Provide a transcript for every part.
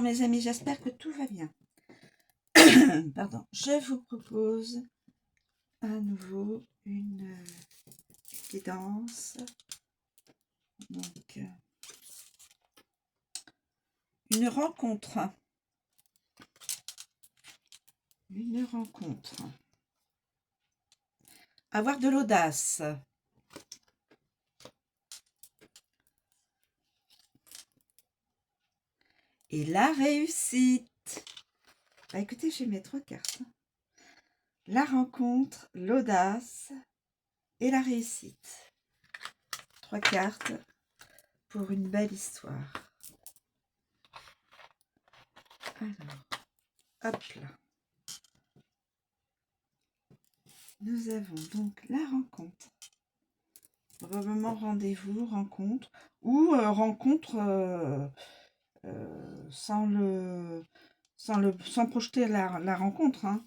Mes amis, j'espère que tout va bien. Pardon, je vous propose à nouveau une guidance. Donc, une rencontre. Une rencontre. Avoir de l'audace. Et la réussite. Bah, écoutez, j'ai mes 3 cartes. La rencontre, l'audace et la réussite. 3 cartes pour une belle histoire. Alors, hop là. Nous avons donc la rencontre. Probablement rendez-vous, rencontre, ou rencontre sans projeter la rencontre, hein,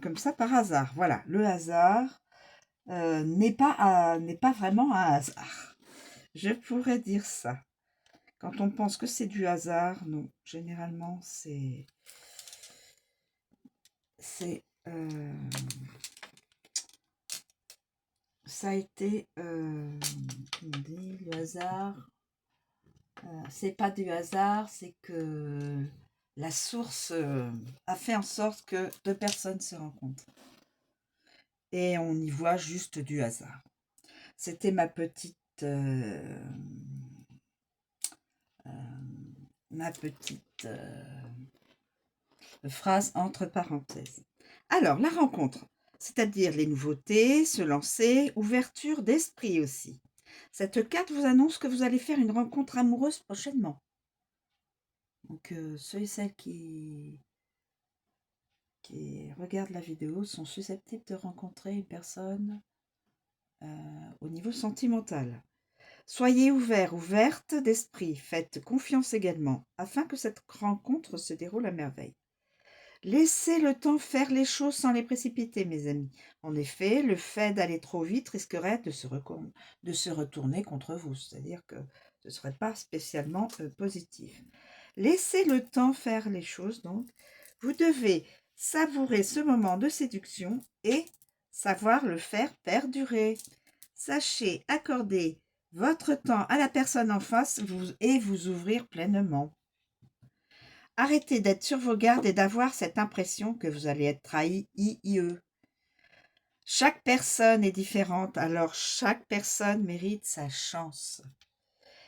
comme ça par hasard. Voilà, le hasard n'est pas vraiment un hasard. Je pourrais dire ça. Quand on pense que c'est du hasard, non, généralement c'est ça a été, comment on dit, le hasard. C'est pas du hasard, c'est que la source a fait en sorte que 2 personnes se rencontrent. Et on y voit juste du hasard. C'était ma petite phrase entre parenthèses. Alors, la rencontre, c'est-à-dire les nouveautés, se lancer, ouverture d'esprit aussi. Cette carte vous annonce que vous allez faire une rencontre amoureuse prochainement. Donc, ceux et celles qui regardent la vidéo sont susceptibles de rencontrer une personne au niveau sentimental. Soyez ouverts, ouvertes d'esprit, faites confiance également, afin que cette rencontre se déroule à merveille. Laissez le temps faire les choses sans les précipiter, mes amis. En effet, le fait d'aller trop vite risquerait de se retourner contre vous, c'est-à-dire que ce ne serait pas spécialement positif. Laissez le temps faire les choses, donc. Vous devez savourer ce moment de séduction et savoir le faire perdurer. Sachez accorder votre temps à la personne en face et vous ouvrir pleinement. Arrêtez d'être sur vos gardes et d'avoir cette impression que vous allez être trahi, IE. Chaque personne est différente, alors chaque personne mérite sa chance.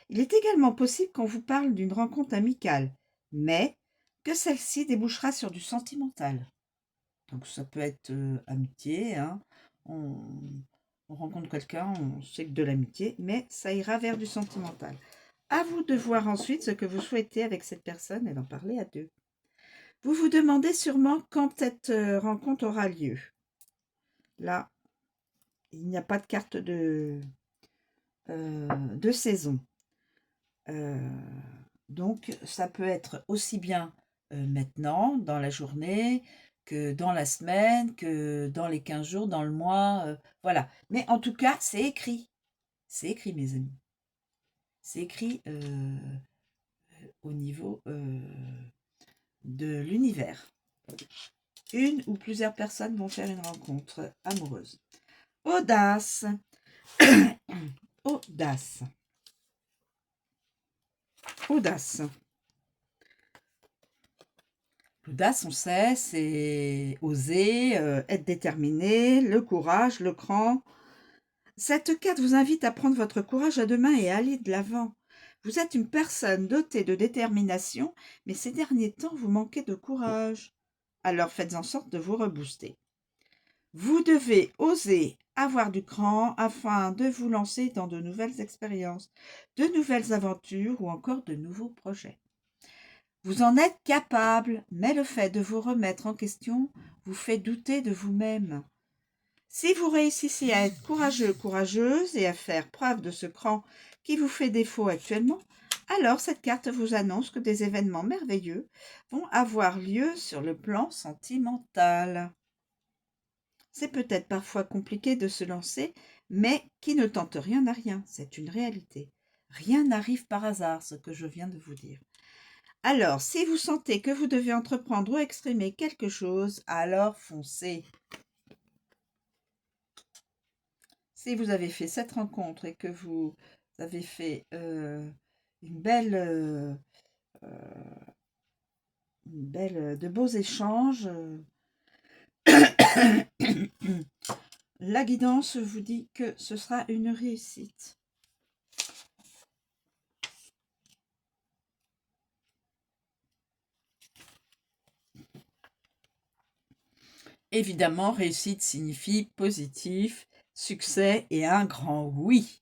Il est également possible qu'on vous parle d'une rencontre amicale, mais que celle-ci débouchera sur du sentimental. Donc ça peut être amitié, hein. On rencontre quelqu'un, on sait que de l'amitié, mais ça ira vers du sentimental. À vous de voir ensuite ce que vous souhaitez avec cette personne et d'en parler à 2. Vous vous demandez sûrement quand cette rencontre aura lieu. Là, il n'y a pas de carte de saison. Donc, ça peut être aussi bien maintenant, dans la journée, que dans la semaine, que dans les 15 jours, dans le mois. Voilà. Mais en tout cas, c'est écrit. C'est écrit, mes amis. C'est écrit au niveau de l'univers. Une ou plusieurs personnes vont faire une rencontre amoureuse. Audace. Audace. Audace. L'audace, on sait, c'est oser, être déterminé, le courage, le cran. Cette carte vous invite à prendre votre courage à deux mains et à aller de l'avant. Vous êtes une personne dotée de détermination, mais ces derniers temps, vous manquez de courage. Alors faites en sorte de vous rebooster. Vous devez oser avoir du cran afin de vous lancer dans de nouvelles expériences, de nouvelles aventures ou encore de nouveaux projets. Vous en êtes capable, mais le fait de vous remettre en question vous fait douter de vous-même. Si vous réussissez à être courageux, courageuse et à faire preuve de ce cran qui vous fait défaut actuellement, alors cette carte vous annonce que des événements merveilleux vont avoir lieu sur le plan sentimental. C'est peut-être parfois compliqué de se lancer, mais qui ne tente rien n'a rien, c'est une réalité. Rien n'arrive par hasard, ce que je viens de vous dire. Alors, si vous sentez que vous devez entreprendre ou exprimer quelque chose, alors foncez. Si vous avez fait cette rencontre et que vous avez fait de beaux échanges, la guidance vous dit que ce sera une réussite. Évidemment, réussite signifie positif, succès et un grand oui.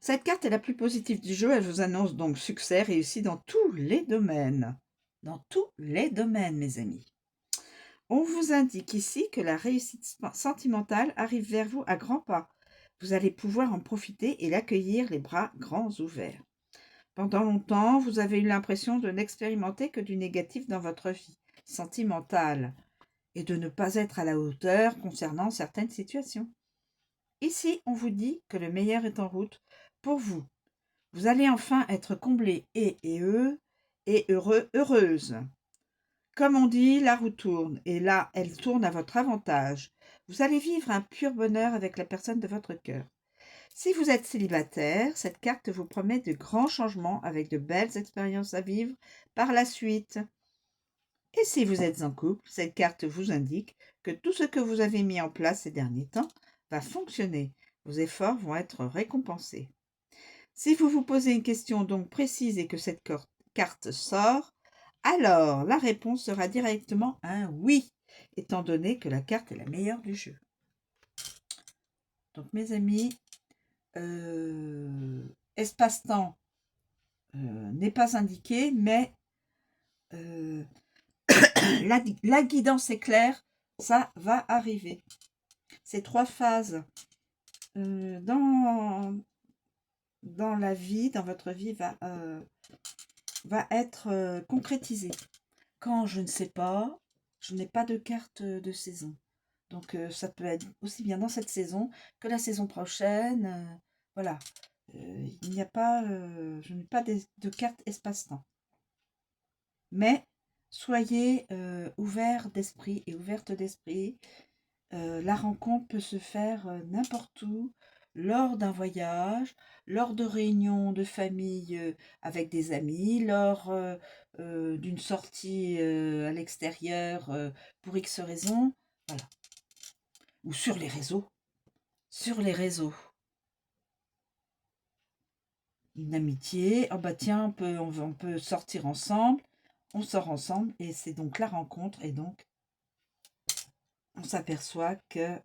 Cette carte est la plus positive du jeu. Elle vous annonce donc succès, réussi dans tous les domaines. Dans tous les domaines, mes amis. On vous indique ici que la réussite sentimentale arrive vers vous à grands pas. Vous allez pouvoir en profiter et l'accueillir les bras grands ouverts. Pendant longtemps, vous avez eu l'impression de n'expérimenter que du négatif dans votre vie sentimentale et de ne pas être à la hauteur concernant certaines situations. Ici, on vous dit que le meilleur est en route pour vous. Vous allez enfin être comblé et heureuse. Comme on dit, la roue tourne, et là, elle tourne à votre avantage. Vous allez vivre un pur bonheur avec la personne de votre cœur. Si vous êtes célibataire, cette carte vous promet de grands changements avec de belles expériences à vivre par la suite. Et si vous êtes en couple, cette carte vous indique que tout ce que vous avez mis en place ces derniers temps va fonctionner. Vos efforts vont être récompensés. Si vous vous posez une question donc précise et que cette carte sort, alors la réponse sera directement un oui, étant donné que la carte est la meilleure du jeu. Donc mes amis, espace-temps n'est pas indiqué, mais la guidance est claire, ça va arriver. Ces 3 phases dans la vie, dans votre vie, va être concrétisée. Quand je ne sais pas, je n'ai pas de carte de saison. Donc ça peut être aussi bien dans cette saison que la saison prochaine. Voilà. Il n'y a pas, je n'ai pas de carte espace-temps. Mais soyez ouverts d'esprit et ouvertes d'esprit. La rencontre peut se faire n'importe où, lors d'un voyage, lors de réunions de famille avec des amis, lors d'une sortie à l'extérieur pour X raisons, voilà. Ou sur les réseaux. Sur les réseaux. Une amitié, oh bah tiens, on peut sortir ensemble, on sort ensemble, et c'est donc la rencontre, et donc on s'aperçoit que